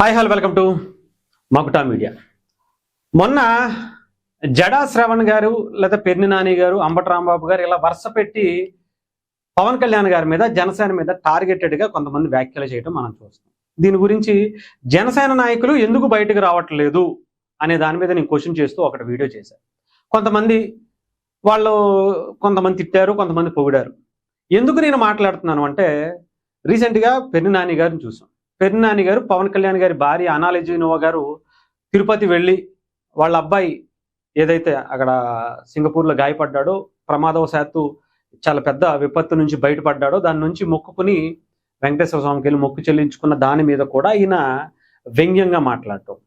Hi hello welcome to మకుటా media. మొన్న జడా శ్రవణ్ గారు లేదా పెర్ని నాని గారు అంబటి రాంబాబు గారు ఇలా వరుస పెట్టి పవన్ కళ్యాణ్ గారి మీద జనసేన మీద టార్గెటెడ్గా కొంతమంది వ్యాఖ్యలు చేయడం మనం చూస్తాం. దీని గురించి జనసేన నాయకులు ఎందుకు బయటకు రావట్లేదు అనే దాని మీద నేను క్వశ్చన్ చేస్తూ ఒకటి వీడియో చేశాను. కొంతమంది తిట్టారు, కొంతమంది పొగిడారు. ఎందుకు నేను మాట్లాడుతున్నాను అంటే, రీసెంట్గా పెర్ని నాని గారిని చూసాం. పెర్ని నాని గారు పవన్ కళ్యాణ్ గారి భార్య అనాలెజినోవా గారు తిరుపతి వెళ్ళి వాళ్ళ అబ్బాయి ఏదైతే అక్కడ సింగపూర్లో గాయపడ్డాడో, ప్రమాదవశాత్తు చాలా పెద్ద విపత్తు నుంచి బయటపడ్డాడో, దాని నుంచి మొక్కుకుని వెంకటేశ్వర స్వామికి వెళ్ళి మొక్కు చెల్లించుకున్న దాని మీద కూడా ఈయన వ్యంగ్యంగా మాట్లాడటం,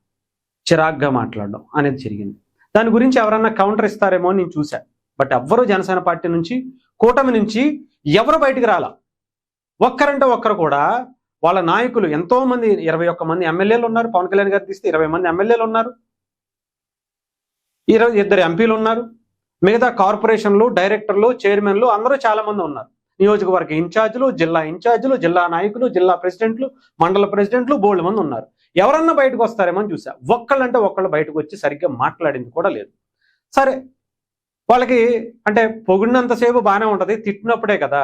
చిరాగ్గా మాట్లాడడం అనేది జరిగింది. దాని గురించి ఎవరన్నా కౌంటర్ ఇస్తారేమో అని నేను చూశాను. బట్ ఎవ్వరూ జనసేన పార్టీ నుంచి, కూటమి నుంచి ఎవరు బయటికి రాలా. ఒక్కరంటే ఒక్కరు కూడా వాళ్ళ నాయకులు ఎంతో మంది, 21 మంది ఎమ్మెల్యేలు ఉన్నారు. పవన్ కళ్యాణ్ గారు తీస్తే 20 మంది ఎమ్మెల్యేలు ఉన్నారు, 2 ఎంపీలు ఉన్నారు, మిగతా కార్పొరేషన్లు, డైరెక్టర్లు, చైర్మన్లు అందరూ చాలా మంది ఉన్నారు. నియోజకవర్గ ఇన్ఛార్జీలు, జిల్లా ఇన్ఛార్జీలు, జిల్లా నాయకులు, జిల్లా ప్రెసిడెంట్లు, మండల ప్రెసిడెంట్లు బోల్డ్ మంది ఉన్నారు. ఎవరన్నా బయటకు వస్తారేమో అని చూసా. ఒక్కళ్ళంటే ఒక్కళ్ళు బయటకు వచ్చి సరిగ్గా మాట్లాడింది కూడా లేదు. సరే, వాళ్ళకి అంటే పొగిడినంతసేపు బాగానే ఉంటుంది, తిట్టినప్పుడే కదా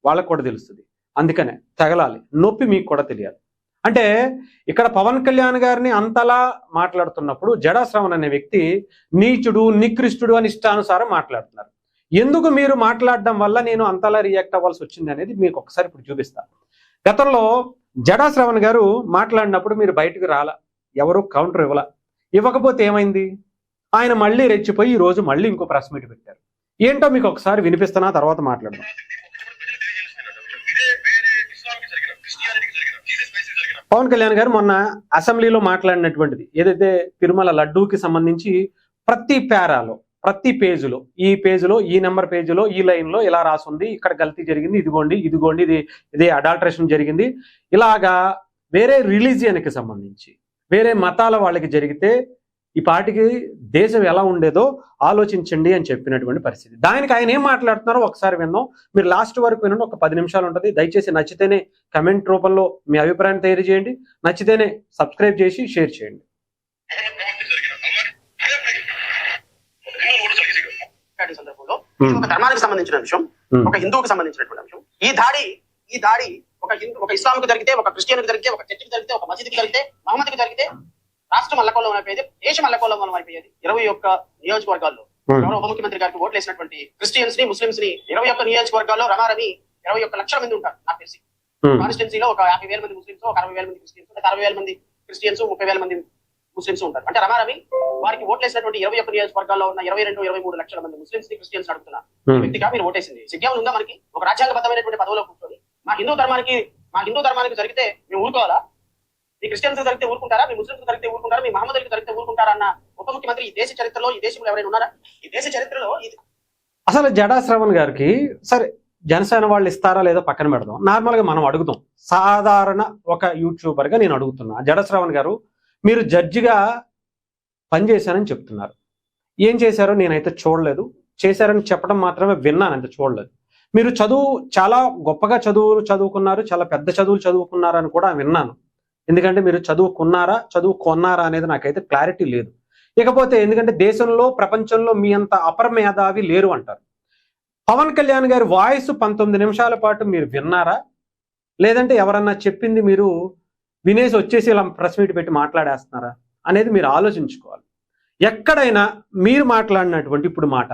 వాళ్ళకు కూడా తెలుస్తుంది. అందుకనే తగలాలి, నొప్పి మీకు కూడా తెలియాలి. అంటే ఇక్కడ పవన్ కళ్యాణ్ గారిని అంతలా మాట్లాడుతున్నప్పుడు జడా శ్రవణ్ అనే వ్యక్తి నీచుడు, నికృష్టుడు అని ఇష్టానుసారం మాట్లాడుతున్నారు. ఎందుకు మీరు మాట్లాడడం వల్ల నేను అంతలా రియాక్ట్ అవ్వాల్సి వచ్చింది అనేది మీకు ఒకసారి ఇప్పుడు చూపిస్తాను. గతంలో జడా శ్రవణ్ గారు మాట్లాడినప్పుడు మీరు బయటకు రాలా, ఎవరు కౌంటర్ ఇవ్వకపోతే ఏమైంది? ఆయన మళ్ళీ రెచ్చిపోయి ఈ రోజు మళ్ళీ ఇంకో ప్రెస్ మీట్ పెట్టారు. ఏంటో మీకు ఒకసారి వినిపిస్తున్నా, తర్వాత మాట్లాడదాం. పవన్ కళ్యాణ్ గారు మొన్న అసెంబ్లీలో మాట్లాడినటువంటిది ఏదైతే తిరుమల లడ్డూకి సంబంధించి ప్రతి పేరాలో, ప్రతి పేజీలో, ఈ పేజీలో, ఈ నెంబర్ పేజీలో, ఈ లైన్లో ఇలా రాసుంది, ఇక్కడ గల్తీ జరిగింది, ఇదిగోండి ఇది అడాల్టరేషన్ జరిగింది, ఇలాగా వేరే రిలీజియన్కి సంబంధించి వేరే మతాల వాళ్ళకి జరిగితే ఈ పార్టీకి దేశం ఎలా ఉండేదో ఆలోచించండి అని చెప్పినటువంటి పరిస్థితి. దానికి ఆయన ఏం మాట్లాడుతున్నారో ఒకసారి విన్నాం. మీరు లాస్ట్ వరకు వినండి, ఒక 10 నిమిషాలు ఉంటుంది. దయచేసి నచ్చితేనే కమెంట్ రూపంలో మీ అభిప్రాయం తెలియజేయండి, నచ్చితేనే సబ్స్క్రైబ్ చేసి షేర్ చేయండి. ఒక ధర్మానికి సంబంధించిన విషయం, ఒక హిందువుకి సంబంధించినటువంటి అంశం. ఈ దాడి ఒక ఇస్లాంకి జరిగితే, ఒక క్రిస్టియన్కి జరిగితే, ఒక చర్చికి జరిగితే, ఒక మసీద్కి జరిగితే, మహమ్మద్కి జరిగితే రాష్ట్రం అల్లకొల్లం అయిపోయేది, దేశం అల్లకొల్లం అయిపోయేది. 21 నియోజకవర్గాల్లో గౌరవ ఉప ముఖ్యమంత్రి గారికి ఓట్లు వేసినటువంటి క్రిస్టియన్స్ ని, ముస్లింస్ ని 21 నియోజకవర్గాల్లో రమారమి 21 లక్షల మంది ఉంటారు. నాకు తెలిసి కాన్స్టిట్యున్సీలో ఒక 50,000 మంది ముస్లింస్, ఒక 60,000 మంది క్రిస్టియన్స్, 60,000 మంది క్రిస్టియన్స్, 30,000 మంది ముస్లింస్ ఉంటారు. అంటే రమారమి వారికి ఓట్లు వేసినటువంటి 21 నియోజకవర్గాల్లో ఉన్న 22-23 లక్షల మంది ముస్లింస్ ని, క్రిస్టియన్స్ అడుగుతున్నారు. వ్యక్తిగా మీరు ఓటేసింది సిగ్గు ఉందా మనకి? ఒక రాజ్యాంగబద్ధమైనటువంటి పదవిలో కూర్చొని మా హిందూ ధర్మానికి జరిగితే మేము ఊరుకోవాలా? మీ క్రిస్టియన్స్ జరిగితే ఊరుకుంటారా? మీ ముస్లింస్ జరిగితే ఊరుకుంటారా? మీ మహమ్మదులకు జరిగితే ఊరుకుంటారా అన్న ఉప ముఖ్యమంత్రి ఈ దేశ చరిత్రలో, ఈ దేశంలో ఎవరైనా ఉన్నారా? ఈ దేశ చరిత్రలో అసలు జడా శ్రవణ్ గారికి సరే జనసేన వాళ్ళు ఇస్తారా లేదా పక్కన పెడదాం. నార్మల్గా మనం అడుగుతాం, సాధారణ ఒక యూట్యూబర్గా నేను అడుగుతున్నా. జడా శ్రవణ్ గారు, మీరు జడ్జిగా పనిచేశారని చెప్తున్నారు. ఏం చేశారో నేనైతే చూడలేదు, చేశారని చెప్పడం మాత్రమే విన్నాను, అంతే చూడలేదు. మీరు చాలా గొప్పగా చదువుకున్నారు, చాలా పెద్ద చదువులు చదువుకున్నారని కూడా విన్నాను. ఎందుకంటే మీరు చదువుకున్నారా అనేది నాకైతే క్లారిటీ లేదు. ఇకపోతే ఎందుకంటే దేశంలో, ప్రపంచంలో మీ అంత అపరమేధావి లేరు అంటారు. పవన్ కళ్యాణ్ గారి వాయిస్ 19 నిమిషాల పాటు మీరు విన్నారా? లేదంటే ఎవరన్నా చెప్పింది మీరు వినేసి వచ్చేసి ఇలా ప్రెస్ మీట్ పెట్టి మాట్లాడేస్తున్నారా అనేది మీరు ఆలోచించుకోవాలి. ఎక్కడైనా మీరు మాట్లాడినటువంటి ఇప్పుడు మాట,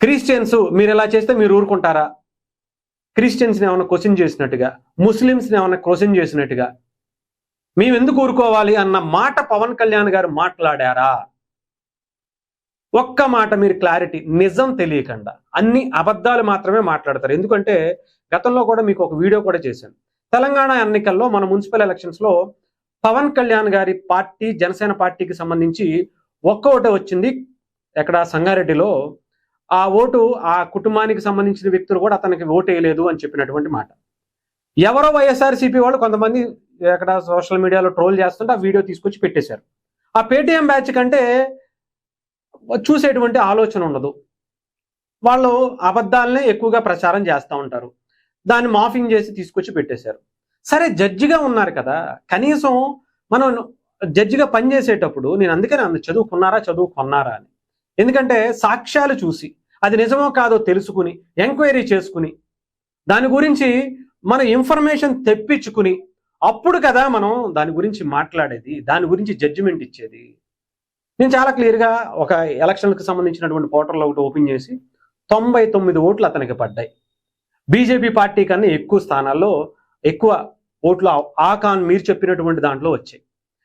క్రిస్టియన్స్ మీరు ఎలా చేస్తే మీరు ఊరుకుంటారా? క్రిస్టియన్స్ని ఏమైనా క్వశ్చన్ చేసినట్టుగా, ముస్లిమ్స్ని ఏమైనా క్వశ్చన్ చేసినట్టుగా మేము ఎందుకు ఊరుకోవాలి అన్న మాట పవన్ కళ్యాణ్ గారు మాట్లాడారా? ఒక్క మాట మీరు క్లారిటీ, నిజం తెలియకుండా అన్ని అబద్ధాలు మాత్రమే మాట్లాడతారు. ఎందుకంటే గతంలో కూడా మీకు ఒక వీడియో కూడా చేశాను. తెలంగాణ ఎన్నికల్లో మన మున్సిపల్ ఎలక్షన్స్లో పవన్ కళ్యాణ్ గారి పార్టీ, జనసేన పార్టీకి సంబంధించి ఒక్క ఓటే వచ్చింది. ఎక్కడ? సంగారెడ్డిలో. ఆ ఓటు ఆ కుటుంబానికి సంబంధించిన వ్యక్తులు కూడా అతనికి ఓటు వేయలేదు అని చెప్పినటువంటి మాట. ఎవరో వైఎస్ఆర్సీపీ వాళ్ళు కొంతమంది ఎక్కడ సోషల్ మీడియాలో ట్రోల్ చేస్తుంటే ఆ వీడియో తీసుకొచ్చి పెట్టేశారు. ఆ పేటీఎం బ్యాచ్ కంటే చూసేటువంటి ఆలోచన ఉండదు. వాళ్ళు అబద్ధాలనే ఎక్కువగా ప్రచారం చేస్తూ ఉంటారు. దాన్ని మాఫింగ్ చేసి తీసుకొచ్చి పెట్టేశారు. సరే జడ్జిగా ఉన్నారు కదా, కనీసం మనం జడ్జిగా పనిచేసేటప్పుడు నేను అందుకనే అన్న చదువుకున్నారా అని. ఎందుకంటే సాక్ష్యాలు చూసి అది నిజమో కాదో తెలుసుకుని ఎంక్వైరీ చేసుకుని దాని గురించి మన ఇన్ఫర్మేషన్ తెప్పించుకుని అప్పుడు కదా మనం దాని గురించి మాట్లాడేది, దాని గురించి జడ్జిమెంట్ ఇచ్చేది. నేను చాలా క్లియర్గా ఒక ఎలక్షన్కి సంబంధించినటువంటి పోర్టల్ ఒకటి ఓపెన్ చేసి 99 ఓట్లు అతనికి పడ్డాయి. బీజేపీ పార్టీ కన్నా ఎక్కువ స్థానాల్లో ఎక్కువ ఓట్లు ఆకాన్ మీరు చెప్పినటువంటి దాంట్లో వచ్చాయి.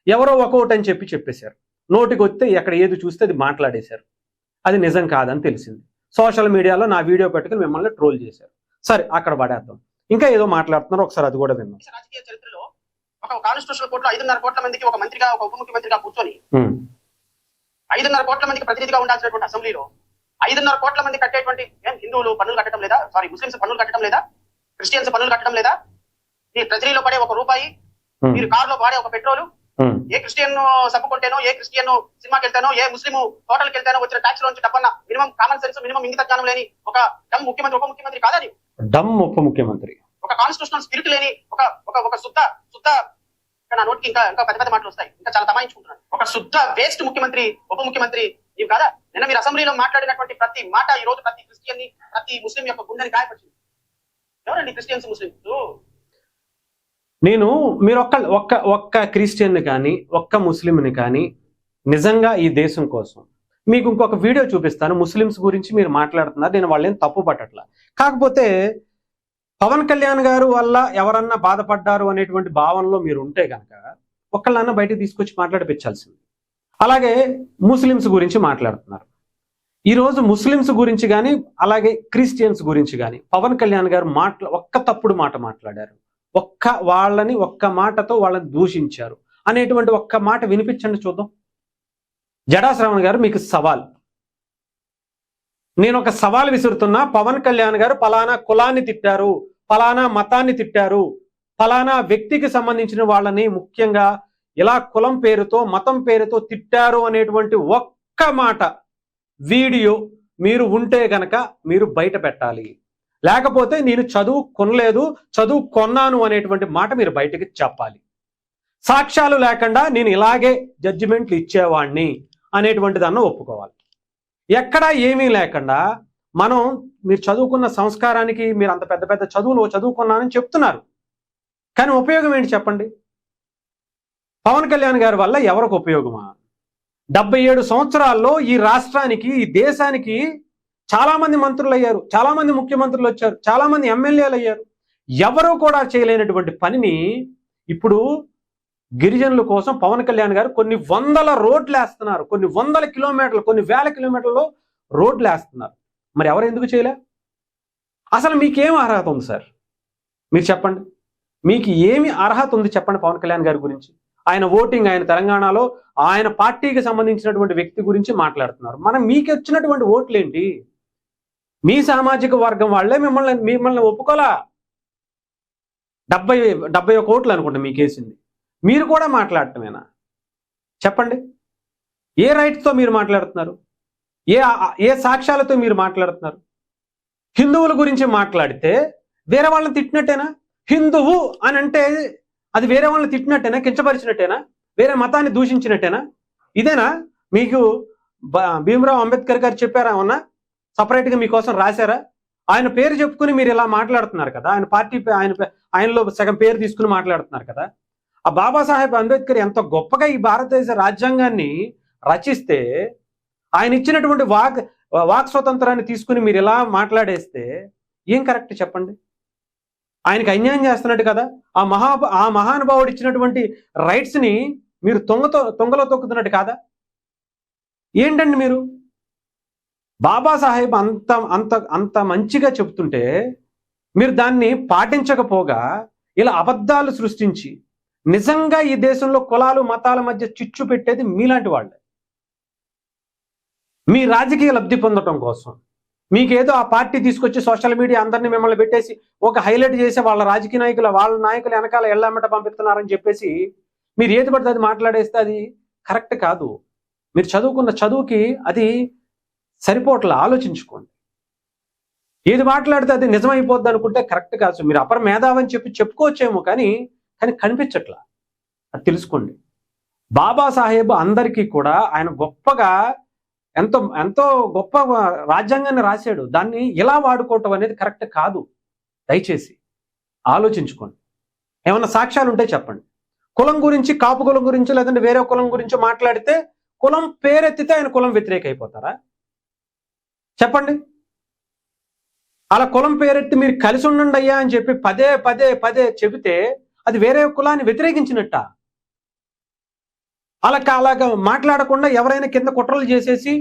ఎవరో ఒక ఓటు అని చెప్పేశారు. నోటికి వస్తే ఎక్కడ ఏది చూస్తే అది మాట్లాడేశారు. అది నిజం కాదని తెలిసింది. సోషల్ మీడియాలో నా వీడియో పెట్టుకుని మిమ్మల్ని ట్రోల్ చేశారు. సరే అక్కడ పడేద్దాం. ఇంకా ఏదో మాట్లాడుతున్నారు, ఒకసారి అది కూడా విన్నాం. రాజకీయ చరిత్రలో ఒక కాన్స్టిట్యూషనల్ కోర్టులో 5.5 కోట్ల మందికి ఒక మంత్రిగా ఒక ఉప ముఖ్యమంత్రిగా కూర్చొని 5.5 కోట్ల మందికి ప్రతినిధిగా ఉండాల్సినటువంటి అసెంబ్లీలో 5.5 కోట్ల మంది కట్టేటువంటి హిందువులు పన్నులు కట్టడం లేదా, ముస్లింస్ పన్నులు కట్టడం లేదా, క్రిస్టియన్స్ పన్నులు కట్టడం లేదా, మీ ట్రెజరీలో పడే ₹1, మీరు కారులో వాడే ఒక పెట్రోలు, ఏ క్రిస్టియన్ సబ్బు కొంటేనో, ఏ క్రిస్టియన్ సినిమాకి వెళ్తానో, ఏ ముస్లిం హోటల్కి వెళ్తానో వచ్చిన ట్యాక్స్ లోంచి డబ్బన్న మినిమం కామన్ సెన్స్, మినిమం ఇంగిత జ్ఞానం లేని ఒక డమ్ ముఖ్యమంత్రి ఉప ముఖ్యమంత్రి కాదని, డమ్ ఉప ముఖ్యమంత్రి, ఒక కాన్స్టిట్యూషనల్ స్పిరిట్ లేని ఒక శుద్ధ నా నోటికి ఇంకా పెద్ద మాటలు వస్తాయి, ఇంకా చాలా తమాయించుకుంటున్నాను. ఒక శుద్ధ వేస్ట్ ముఖ్యమంత్రి ఉప ముఖ్యమంత్రి ఇవి కాదా? నిన్న మీరు అసెంబ్లీలో మాట్లాడినటువంటి ప్రతి మాట ఈ రోజు ప్రతి క్రిస్టియన్ ని, ప్రతి ముస్లిం యొక్క గుండెని గాయపరిచింది. ఎవరండి క్రిస్టియన్స్ ముస్లింస్? మీరు ఒక్క క్రిస్టియన్ని కానీ ఒక్క ముస్లింని కానీ నిజంగా ఈ దేశం కోసం మీకు ఇంకొక వీడియో చూపిస్తాను. ముస్లిమ్స్ గురించి మీరు మాట్లాడుతున్నారు, నేను వాళ్ళేం తప్పు పట్టట్లా. కాకపోతే పవన్ కళ్యాణ్ గారు వల్ల ఎవరన్నా బాధపడ్డారు అనేటువంటి భావనలో మీరు ఉంటే కనుక ఒక్కళ్ళన్నా బయటకు తీసుకొచ్చి మాట్లాడిపించాల్సింది. అలాగే ముస్లిమ్స్ గురించి మాట్లాడుతున్నారు. ఈరోజు ముస్లిమ్స్ గురించి కానీ అలాగే క్రిస్టియన్స్ గురించి కానీ పవన్ కళ్యాణ్ గారు ఒక్క తప్పుడు మాట మాట్లాడారు, ఒక్క మాటతో వాళ్ళని దూషించారు అనేటువంటి ఒక్క మాట వినిపించండి చూద్దాం. జడా శ్రవణ్ గారు, మీకు సవాల్, నేను ఒక సవాల్ విసురుతున్నా. పవన్ కళ్యాణ్ గారు పలానా కులాన్ని తిట్టారు, పలానా మతాన్ని తిట్టారు, పలానా వ్యక్తికి సంబంధించిన వాళ్ళని ముఖ్యంగా ఇలా కులం పేరుతో మతం పేరుతో తిట్టారు అనేటువంటి ఒక్క మాట వీడియో మీరు ఉంటే గనక మీరు బయట పెట్టాలి. లేకపోతే నేను చదువు కొన్నాను అనేటువంటి మాట మీరు బయటకి చెప్పాలి. సాక్ష్యాలు లేకుండా నేను ఇలాగే జడ్జిమెంట్లు ఇచ్చేవాడిని అనేటువంటి దాన్ని ఒప్పుకోవాలి. ఎక్కడా ఏమీ లేకుండా మీరు చదువుకున్న సంస్కారానికి మీరు అంత పెద్ద పెద్ద చదువులు చదువుకున్నానని చెప్తున్నారు, కానీ ఉపయోగం ఏంటి చెప్పండి? పవన్ కళ్యాణ్ గారి వల్ల ఎవరికి ఉపయోగమా? 77 సంవత్సరాల్లో ఈ రాష్ట్రానికి, ఈ దేశానికి చాలా మంది మంత్రులు అయ్యారు, చాలా మంది ముఖ్యమంత్రులు వచ్చారు, చాలా మంది ఎమ్మెల్యేలు అయ్యారు. ఎవరూ కూడా చేయలేనటువంటి పనిని ఇప్పుడు గిరిజనుల కోసం పవన్ కళ్యాణ్ గారు కొన్ని వందల రోడ్లు వేస్తున్నారు, కొన్ని వందల కిలోమీటర్లు, కొన్ని వేల కిలోమీటర్లలో రోడ్లు వేస్తున్నారు. మరి ఎవరు ఎందుకు చేయలే? అసలు మీకేం అర్హత ఉంది సార్? మీరు చెప్పండి, మీకు ఏమి అర్హత ఉంది చెప్పండి పవన్ కళ్యాణ్ గారి గురించి? ఆయన ఓటింగ్, ఆయన తెలంగాణలో ఆయన పార్టీకి సంబంధించినటువంటి వ్యక్తి గురించి మాట్లాడుతున్నారు. మీకు వచ్చినటువంటి ఓట్లు ఏంటి? మీ సామాజిక వర్గం వాళ్ళే మిమ్మల్ని ఒప్పుకోలా. 71 ఓట్లు అనుకుంటా మీకేసింది. మీరు కూడా మాట్లాడటమేనా? చెప్పండి, ఏ రైట్స్తో మీరు మాట్లాడుతున్నారు? ఏ సాక్ష్యాలతో మీరు మాట్లాడుతున్నారు? హిందువుల గురించి మాట్లాడితే వేరే వాళ్ళని తిట్టినట్టేనా? హిందువు అని అంటే అది వేరే వాళ్ళని తిట్టినట్టేనా, కించపరిచినట్టేనా, వేరే మతాన్ని దూషించినట్టేనా? ఇదేనా మీకు భీమరావు అంబేద్కర్ గారు చెప్పారా? ఏమన్నా సపరేట్గా మీకోసం రాశారా? ఆయన పేరు చెప్పుకుని మీరు ఇలా మాట్లాడుతున్నారు కదా, ఆయన పార్టీ ఆయనలో సగం పేరు తీసుకుని మాట్లాడుతున్నారు కదా. ఆ బాబాసాహెబ్ అంబేద్కర్ ఎంత గొప్పగా ఈ భారతదేశ రాజ్యాంగాన్ని రచిస్తే ఆయన ఇచ్చినటువంటి వాక్ స్వతంత్రాన్ని తీసుకుని మీరు ఇలా మాట్లాడేస్తే ఏం కరెక్ట్ చెప్పండి? ఆయనకి అన్యాయం చేస్తున్నట్టు కదా. ఆ మహానుభావుడు ఇచ్చినటువంటి రైట్స్ని మీరు తొంగలో తొక్కుతున్నట్టు కాదా? ఏంటండి మీరు? బాబాసాహెబ్ అంత మంచిగా చెప్తుంటే మీరు దాన్ని పాటించకపోగా ఇలా అబద్ధాలు సృష్టించి నిజంగా ఈ దేశంలో కులాలు మతాల మధ్య చిచ్చు పెట్టేది మీలాంటి వాళ్ళే. మీ రాజకీయ లబ్ధి పొందడం కోసం మీకేదో ఆ పార్టీ తీసుకొచ్చి సోషల్ మీడియా అందరినీ మిమ్మల్ని పెట్టేసి ఒక హైలైట్ చేసి వాళ్ళ రాజకీయ నాయకులు వెనకాల ఎల్లమ్మట పంపిస్తున్నారని చెప్పేసి మీరు ఏది పడితే అది మాట్లాడేస్తే అది కరెక్ట్ కాదు. మీరు చదువుకున్న చదువుకి అది సరిపోట్లా, ఆలోచించుకోండి. ఏది మాట్లాడితే అది నిజమైపోద్ది అనుకుంటే కరెక్ట్ కాదు. మీరు అపర మేధావి అని చెప్పుకోవచ్చేమో, కానీ కానీ కనిపించట్లా. అది తెలుసుకోండి. బాబాసాహెబ్ అందరికీ కూడా ఆయన గొప్పగా ఎంతో ఎంతో గొప్ప రాజ్యాంగాన్ని రాశాడు. దాన్ని ఇలా వాడుకోవటం అనేది కరెక్ట్ కాదు. దయచేసి ఆలోచించుకోండి. ఏమన్నా సాక్ష్యాలు ఉంటే చెప్పండి. కులం గురించి, కాపు కులం గురించి, లేదంటే వేరే కులం గురించి మాట్లాడితే కులం పేరెత్తితే ఆయన కులం వ్యతిరేక అయిపోతారా? చెప్పండి. అలా కులం పేరెత్తి మీరు కలిసి ఉండండి అయ్యా అని చెప్పి పదే పదే పదే చెబితే అది వేరే కులాన్ని వ్యతిరేకించినట్ట. అలాగా మాట్లాడకుండా ఎవరైనా కింద కుట్రలు చేసేసి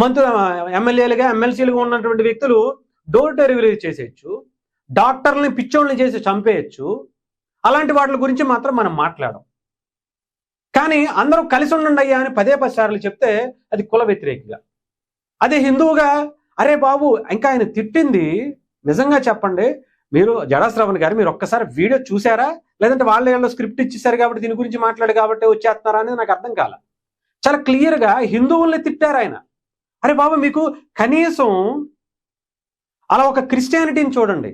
మంత్రులు, ఎమ్మెల్యేలుగా, ఎమ్మెల్సీలుగా ఉన్నటువంటి వ్యక్తులు డోర్ డెలివరీ చేసేయచ్చు, డాక్టర్లని పిచ్చోళ్ళని చేసి చంపేయచ్చు. అలాంటి వాటి గురించి మాత్రం మనం మాట్లాడం. కానీ అందరూ కలిసి ఉండండి అయ్యా అని పదే 10 సార్లు చెప్తే అది కుల వ్యతిరేకిగా. అదే హిందువుగా, అరే బాబు, ఇంకా ఆయన తిట్టింది నిజంగా చెప్పండి, మీరు జడా శ్రవణ్ గారు మీరు ఒక్కసారి వీడియో చూసారా, లేదంటే వాళ్ళు స్క్రిప్ట్ ఇచ్చేసారు కాబట్టి దీని గురించి మాట్లాడు కాబట్టి వచ్చేస్తున్నారా అనేది నాకు అర్థం కాల. చాలా క్లియర్గా హిందువుల్ని తిట్టారు ఆయన. అరే బాబు, మీకు కనీసం అలా ఒక క్రిస్టియానిటీని చూడండి.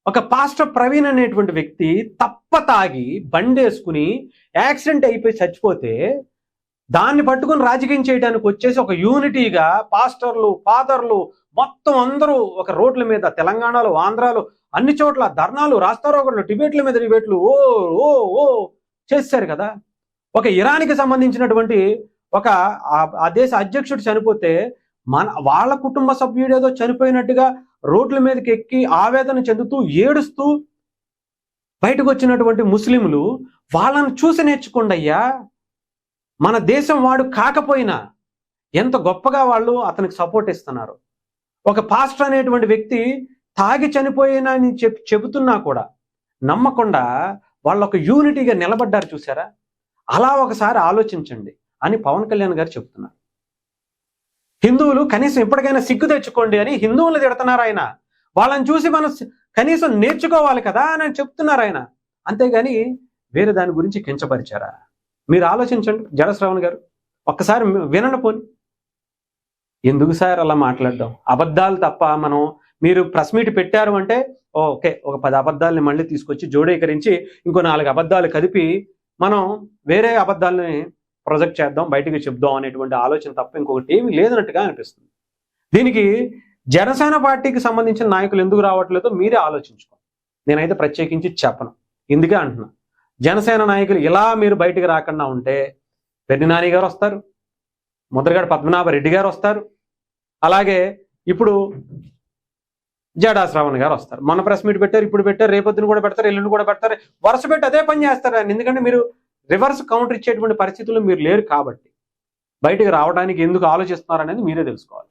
ఒక పాస్టర్ ప్రవీణ్ అనేటువంటి వ్యక్తి తప్ప తాగి బండేసుకుని యాక్సిడెంట్ అయిపోయి చచ్చిపోతే దాన్ని పట్టుకుని రాజకీయం చేయడానికి వచ్చేసి ఒక యూనిటీగా పాస్టర్లు, ఫాదర్లు మొత్తం అందరూ ఒక రోడ్ల మీద, తెలంగాణలో, ఆంధ్రాలో అన్ని చోట్ల ధర్నాలు, రాస్తారోకలు, డిబేట్ల మీద డిబేట్లు ఓ ఓ ఓ చేశారు కదా. ఒక ఇరాన్కి సంబంధించినటువంటి ఒక ఆ దేశ అధ్యక్షుడు చనిపోతే వాళ్ళ కుటుంబ సభ్యుడు ఏదో చనిపోయినట్టుగా రోడ్ల మీదకి ఎక్కి ఆవేదన చెందుతూ ఏడుస్తూ బయటకు వచ్చినటువంటి ముస్లింలు వాళ్ళని చూసి నేర్చుకోండి అయ్యా. మన దేశం వాడు కాకపోయినా ఎంత గొప్పగా వాళ్ళు అతనికి సపోర్ట్ ఇస్తున్నారు. ఒక పాస్టర్ అనేటువంటి వ్యక్తి తాగి చనిపోయినా అని చెబుతున్నా కూడా నమ్మకుండా వాళ్ళు ఒక యూనిటీగా నిలబడ్డారు చూసారా. అలా ఒకసారి ఆలోచించండి అని పవన్ కళ్యాణ్ గారు చెప్తున్నారు. హిందువులు కనీసం ఎప్పటికైనా సిగ్గు తెచ్చుకోండి అని హిందువులు తిడుతున్నారు ఆయన. వాళ్ళని చూసి మనం కనీసం నేర్చుకోవాలి కదా అని చెప్తున్నారు ఆయన. అంతేగాని వేరే దాని గురించి కించపరిచారా? మీరు ఆలోచించండి జడా శ్రవణ్ గారు, ఒక్కసారి వినండి. పోని ఎందుకు సార్ అలా మాట్లాడడం? అబద్ధాలు తప్ప మనం, మీరు ప్రెస్ మీట్ పెట్టారు అంటే ఓకే, ఒక 10 అబద్ధాలని మళ్ళీ తీసుకొచ్చి జోడీకరించి ఇంకో 4 అబద్ధాలు కదిపి మనం వేరే అబద్ధాలని ప్రొజెక్ట్ చేద్దాం, బయటకు చెప్దాం అనేటువంటి ఆలోచన తప్ప ఇంకొకటి ఏమీ లేదన్నట్టుగా అనిపిస్తుంది. దీనికి జనసేన పార్టీకి సంబంధించిన నాయకులు ఎందుకు రావట్లేదో మీరే ఆలోచించుకోండి. నేనైతే ప్రత్యేకించి చెప్పను. ఎందుకే అంటున్నా, జనసేన నాయకులు ఇలా మీరు బయటకు రాకుండా ఉంటే పెద్ది నాని గారు వస్తారు, ముద్రగడ పద్మనాభరెడ్డి గారు వస్తారు, అలాగే ఇప్పుడు జడా శ్రవణ్ గారు వస్తారు. మన ప్రెస్ మీట్ పెట్టారు, ఇప్పుడు పెట్టారు, రేపొద్దున కూడా పెడతారు, ఎల్లుండి కూడా పెడతారు, వరుస పెట్టి అదే పని చేస్తారు. ఎందుకంటే మీరు రివర్స్ కౌంటర్ ఇచ్చేటువంటి పరిస్థితుల్లో మీరు లేరు కాబట్టి బయటకు రావడానికి ఎందుకు ఆలోచిస్తున్నారు అనేది మీరే తెలుసుకోవాలి.